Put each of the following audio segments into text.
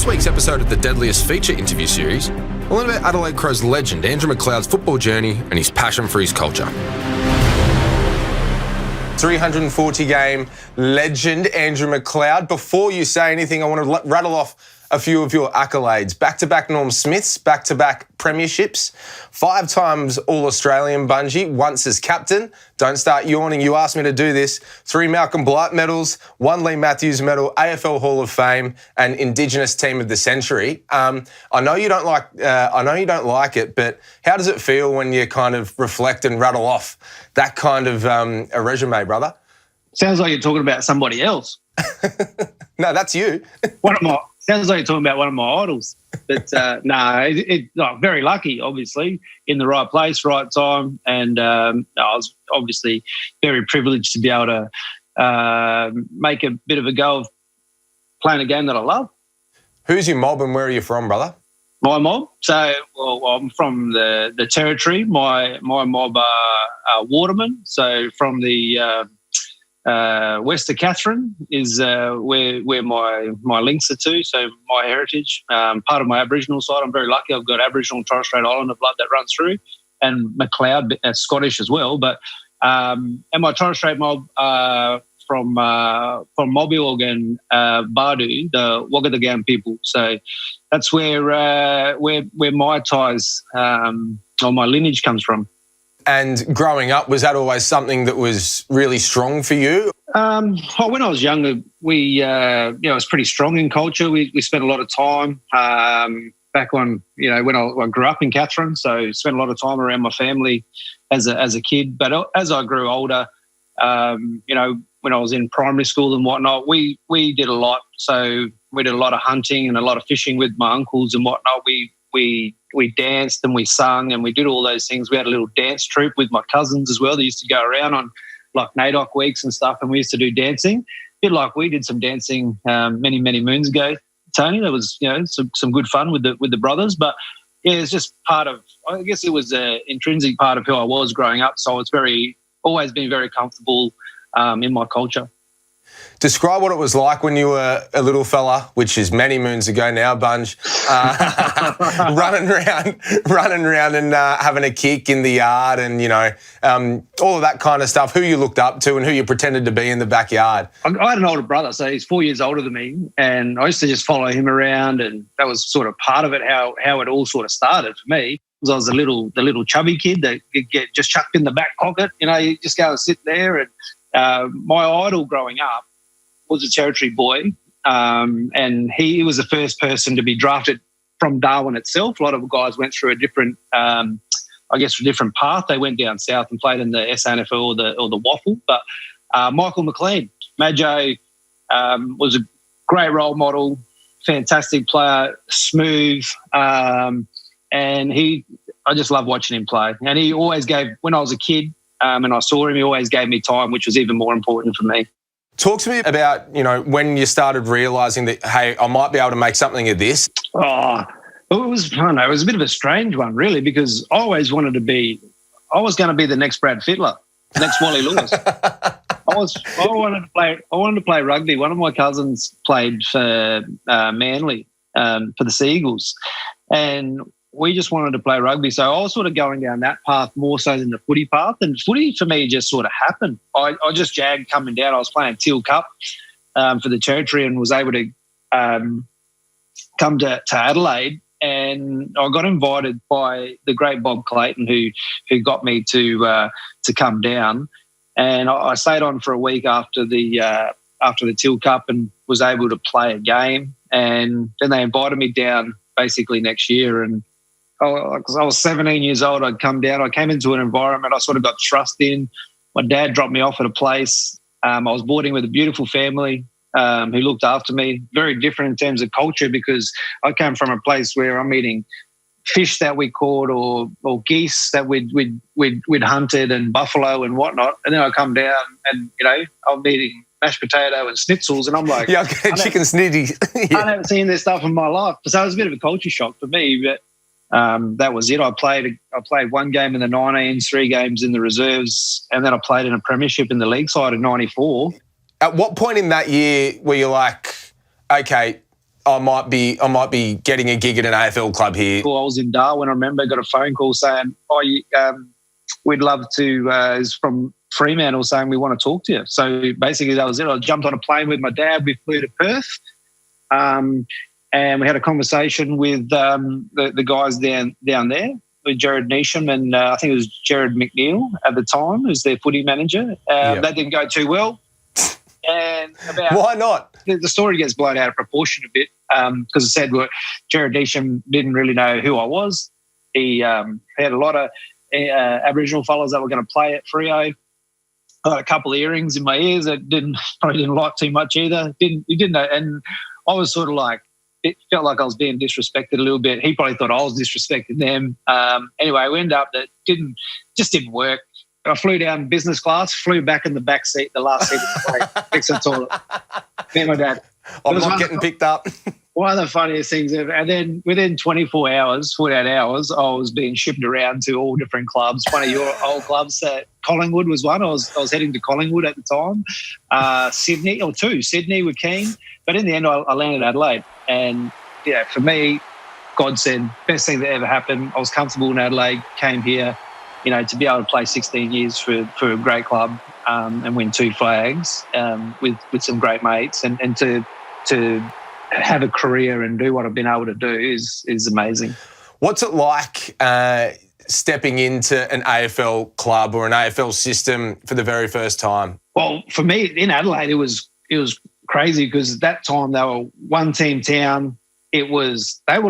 this week's episode of the Deadliest feature interview series, we'll learn about Adelaide Crow's legend Andrew McLeod's football journey and his passion for his culture. 340-game legend Andrew McLeod. Before you say anything, I want to rattle off a few of your accolades. Back-to-back Norm Smiths, back-to-back premierships, 5 times All-Australian Bungie, once as captain. Don't start yawning, you asked me to do this. 3 Malcolm Blight medals, 1 Lee Matthews medal, AFL Hall of Fame, and Indigenous Team of the Century. I know you don't like it, but how does it feel when you kind of reflect and rattle off that kind of a resume, brother? Sounds like you're talking about somebody else. No, that's you. Sounds like you're talking about one of my idols. But very lucky, obviously, in the right place, right time. And I was obviously very privileged to be able to make a bit of a go of playing a game that I love. Who's your mob and where are you from, brother? My mob? So, I'm from the Territory. My mob are Waterman. So from the west of Catherine is where my links are to, so my heritage. Part of my Aboriginal side, I'm very lucky. I've got Aboriginal and Torres Strait Islander blood that runs through, and McLeod, Scottish as well. But and my Torres Strait mob from Mobilog and Bardu, the Wagadagan people. So that's where my ties or my lineage comes from. And growing up, was that always something that was really strong for you? When I was younger, it was pretty strong in culture. We spent a lot of time back on, when I grew up in Catherine, so spent a lot of time around my family as a kid. But as I grew older, when I was in primary school and whatnot, we did a lot. So we did a lot of hunting and a lot of fishing with my uncles and whatnot. We danced and we sung and we did all those things. We had a little dance troupe with my cousins as well. They used to go around on like NAIDOC weeks and stuff, and we used to do dancing. A bit like we did some dancing many, many moons ago, Tony. That was, some good fun with the brothers. But yeah, it's just part of, I guess it was an intrinsic part of who I was growing up. So it's always been very comfortable in my culture. Describe what it was like when you were a little fella, which is many moons ago now, Bunge, running around and having a kick in the yard and, all of that kind of stuff, who you looked up to and who you pretended to be in the backyard. I had an older brother, so he's 4 years older than me, and I used to just follow him around, and that was sort of part of it, how it all sort of started for me. Because I was the little chubby kid that could get just chucked in the back pocket, you just go and sit there. And my idol growing up was a Territory boy, and he was the first person to be drafted from Darwin itself. A lot of guys went through a different path. They went down south and played in the SANFL or the Waffle. But Michael McLeod, Majo, was a great role model, fantastic player, smooth, and I just love watching him play. And he always gave, when I was a kid and I saw him, he always gave me time, which was even more important for me. Talk to me about, when you started realising that, hey, I might be able to make something of this. Oh, it was a bit of a strange one, really, because I always wanted to be, I was going to be the next Brad Fittler, next Wally Lewis. I wanted to play rugby. One of my cousins played for Manly, for the Seagulls, and we just wanted to play rugby. So I was sort of going down that path more so than the footy path. And footy for me just sort of happened. I just jagged coming down. I was playing Teal Cup for the Territory and was able to come to Adelaide. And I got invited by the great Bob Clayton, who got me to come down. And I stayed on for a week after the Teal Cup and was able to play a game. And then they invited me down basically next year. And because I was 17 years old, I'd come down. I came into an environment I sort of got thrust in. My dad dropped me off at a place. I was boarding with a beautiful family who looked after me. Very different in terms of culture because I came from a place where I'm eating fish that we caught or geese that we'd hunted and buffalo and whatnot. And then I come down and, I'm eating mashed potato and schnitzels, and I'm like, yeah, okay, chicken snitty. Yeah. I haven't seen this stuff in my life. So it was a bit of a culture shock for me, but that was it. I played one game in the 19s, 3 games in the reserves, and then I played in a premiership in the league side in 94. At what point in that year were you like, okay, I might be getting a gig at an AFL club here. I was in Darwin, I remember, got a phone call saying, we'd love to, is from Fremantle saying we want to talk to you. So basically that was it. I jumped on a plane with my dad. We flew to Perth, and we had a conversation with the guys down there, with Jared Neesham and I think it was Jared McNeil at the time, who's their footy manager. That didn't go too well. And why not? The story gets blown out of proportion a bit because it said Jared Neesham didn't really know who I was. He had a lot of Aboriginal fellas that were going to play at Freo. I had a couple of earrings in my ears that probably didn't like too much either. He didn't know, and I was sort of like, it felt like I was being disrespected a little bit. He probably thought I was disrespecting them. Anyway, we ended up that didn't work. I flew down business class, flew back in the back seat, the last seat of the plane, fixed the toilet. Me and my dad. I'm not getting picked up. One of the funniest things ever. And then within 48 hours, I was being shipped around to all different clubs. One of your old clubs, Collingwood was one. I was heading to Collingwood at the time. Sydney were keen. But in the end, I landed Adelaide. And, for me, God said, best thing that ever happened. I was comfortable in Adelaide, came here, to be able to play 16 years for a great club and win 2 flags with some great mates and to have a career and do what I've been able to do is amazing. What's it like stepping into an AFL club or an AFL system for the very first time? Well, for me in Adelaide, it was crazy because at that time they were one team town. They were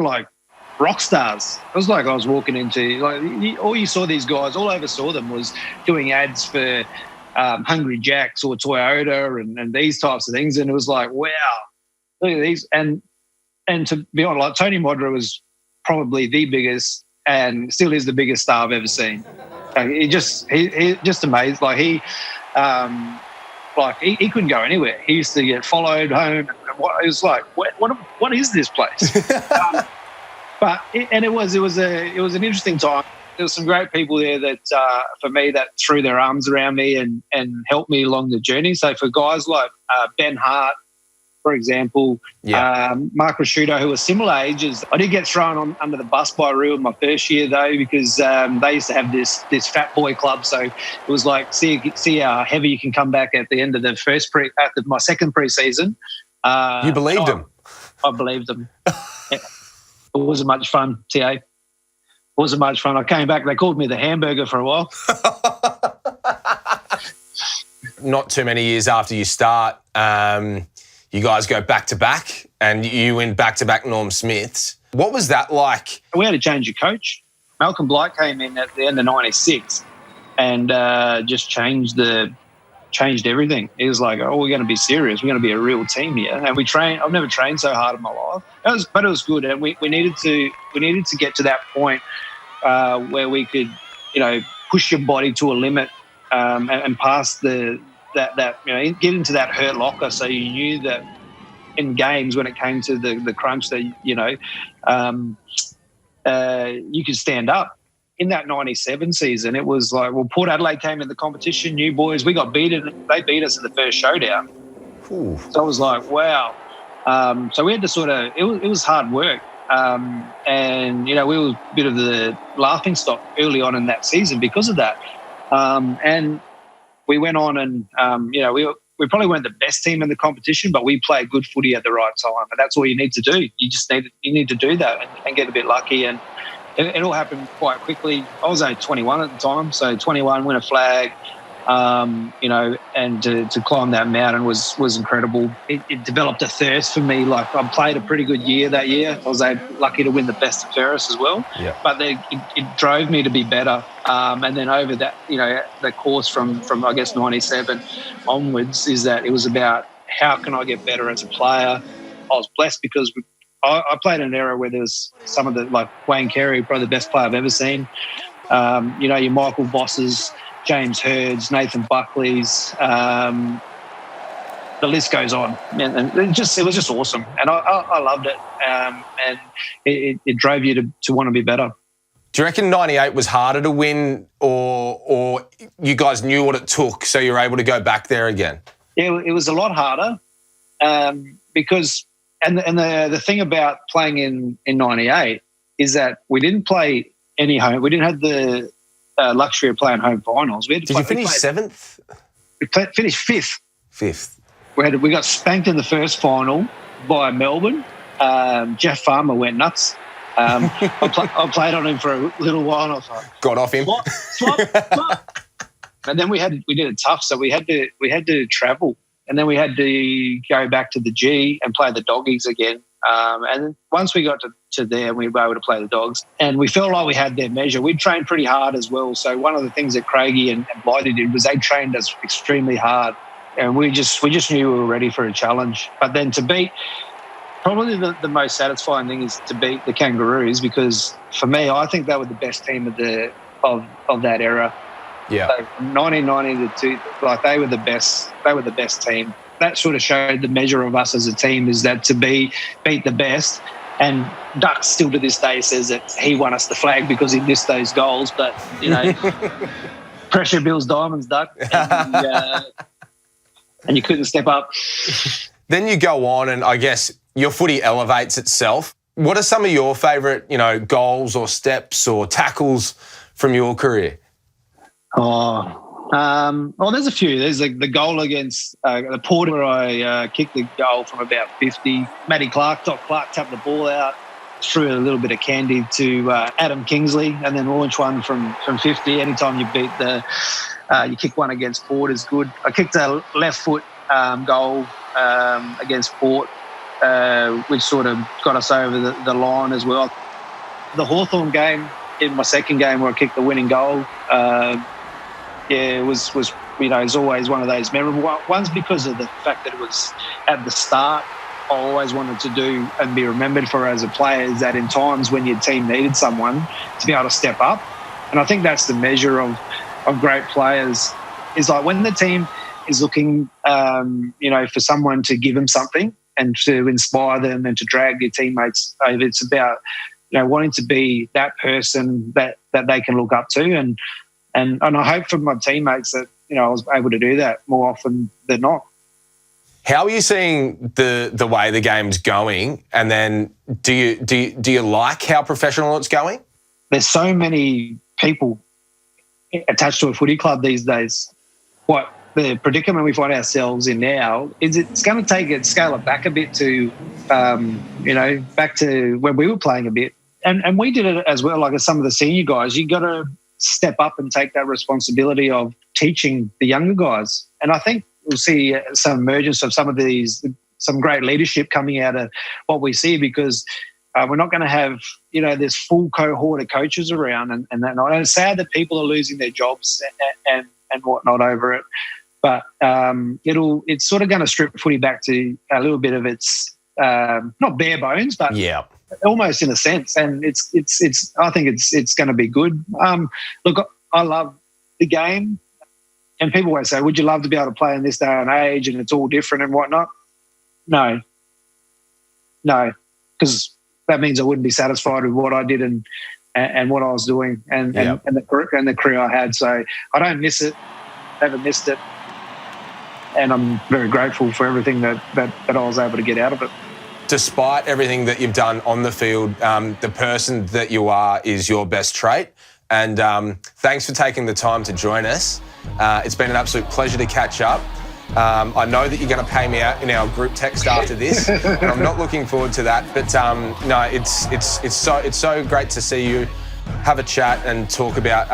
like rock stars. It was like I was walking into all you saw these guys, all I ever saw them was doing ads for Hungry Jack's or Toyota and these types of things, and it was like, wow, look at these. And to be honest, like Tony Modra was probably the biggest and still is the biggest star I've ever seen. He just amazed. Like he couldn't go anywhere. He used to get followed home. It was like, what is this place? It was an interesting time. There were some great people there that, for me, that threw their arms around me and helped me along the journey. So for guys like Ben Hart, for example, Mark Ricciuto, who were similar ages, I did get thrown under the bus by Real in my first year though, because they used to have this fat boy club. So it was like, see how heavy you can come back at the end of after my second pre-season. You believed him? I believed him. It wasn't much fun, TA. It wasn't much fun. I came back, they called me the hamburger for a while. Not too many years after you start, you guys go back-to-back and you win back-to-back Norm Smiths. What was that like? We had to change a coach. Malcolm Blight came in at the end of 96 and just changed everything. He was like, oh, we're going to be serious. We're going to be a real team here. And we trained. I've never trained so hard in my life. But it was good. And we needed to get to that point where we could, push your body to a limit and pass that get into that hurt locker. So you knew that in games when it came to the crunch that, you could stand up. In that 97 season, it was like, well, Port Adelaide came in the competition, new boys. We got beaten. They beat us in the first showdown. Ooh. So I was like, wow. So we had to it was hard work. And, we were a bit of the laughing stock early on in that season because of that. And we went on and, we probably weren't the best team in the competition, but we played good footy at the right time. And that's all you need to do. You need to do that and get a bit lucky. And it all happened quite quickly. I was only 21 at the time, so 21, win a flag, and to climb that mountain was incredible. It developed a thirst for me. Like I played a pretty good year that year. I was lucky to win the best of Ferris as well. Yeah. But it drove me to be better. And then over that, the course from I guess 97 onwards is that it was about how can I get better as a player. I was blessed because I played in an era where there's some of like Wayne Carey, probably the best player I've ever seen. Your Michael Bosses, James Hurds, Nathan Buckley's, the list goes on. And it was just awesome. And I loved it. And it drove you to want to be better. Do you reckon 98 was harder to win or you guys knew what it took so you were able to go back there again? Yeah, it was a lot harder because And the thing about playing in '98 is that we didn't play any home. We didn't have the luxury of playing home finals. Did you finish 7th? We finished 5th. 5th. We got spanked in the first final by Melbourne. Jeff Farmer went nuts. I played on him for a little while, and I thought, got off him. Swap. And then we did it tough, so we had to travel, and then we had to go back to the G and play the Doggies again. And once we got to there, we were able to play the Dogs, and we felt like we had their measure. We'd trained pretty hard as well. So one of the things that Craigie and Blighty did was they trained us extremely hard, and we just knew we were ready for a challenge. But then to beat. Probably the most satisfying thing is to beat the Kangaroos, because for me, I think they were the best team of that era. Yeah. So from 1990 to they were the best. They were the best team. That sort of showed the measure of us as a team, is that to beat the best. And Duck still to this day says that he won us the flag because he missed those goals. But pressure builds diamonds, Duck, and you couldn't step up. Then you go on, and I guess your footy elevates itself. What are some of your favourite, goals or steps or tackles from your career? There's a few. There's the goal against the Port where I kicked the goal from about 50. Matty Clark tapped the ball out, threw a little bit of candy to Adam Kingsley, and then launch one from 50. Anytime you beat you kick one against Port is good. I kicked a left foot goal against Port, which sort of got us over the line as well. The Hawthorn game, in my second game where I kicked the winning goal, it was it's always one of those memorable ones, because of the fact that it was at the start. I always wanted to do and be remembered for as a player is that in times when your team needed someone to be able to step up. And I think that's the measure of great players, is like when the team is looking, for someone to give them something and to inspire them and to drag your teammates over. It's about, wanting to be that person that they can look up to. And I hope for my teammates that, I was able to do that more often than not. How are you seeing the way the game's going? And then do you like how professional it's going? There's so many people attached to a footy club these days. What the predicament we find ourselves in now is it's going to scale it back a bit to, back to when we were playing a bit. And we did it as well, like as some of the senior guys. You got to step up and take that responsibility of teaching the younger guys. And I think we'll see some emergence of some great leadership coming out of what we see, because we're not going to have, this full cohort of coaches around and that. And it's sad that people are losing their jobs and whatnot over it. But it's sort of going to strip footy back to a little bit of its not bare bones, but almost in a sense. And it's I think it's going to be good. Look, I love the game, and people always say, "Would you love to be able to play in this day and age?" And it's all different and whatnot. No, because that means I wouldn't be satisfied with what I did and what I was doing and the career I had. So I don't miss it. Never missed it. And I'm very grateful for everything that I was able to get out of it. Despite everything that you've done on the field, the person that you are is your best trait. And thanks for taking the time to join us. It's been an absolute pleasure to catch up. I know that you're going to pay me out in our group text after this, and I'm not looking forward to that. But no, it's so great to see you have a chat and talk about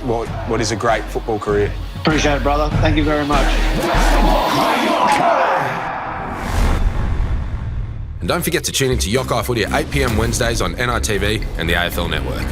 what is a great football career. Appreciate it, brother. Thank you very much. And don't forget to tune into Yokai Footy at 8 p.m. Wednesdays on NITV and the AFL Network.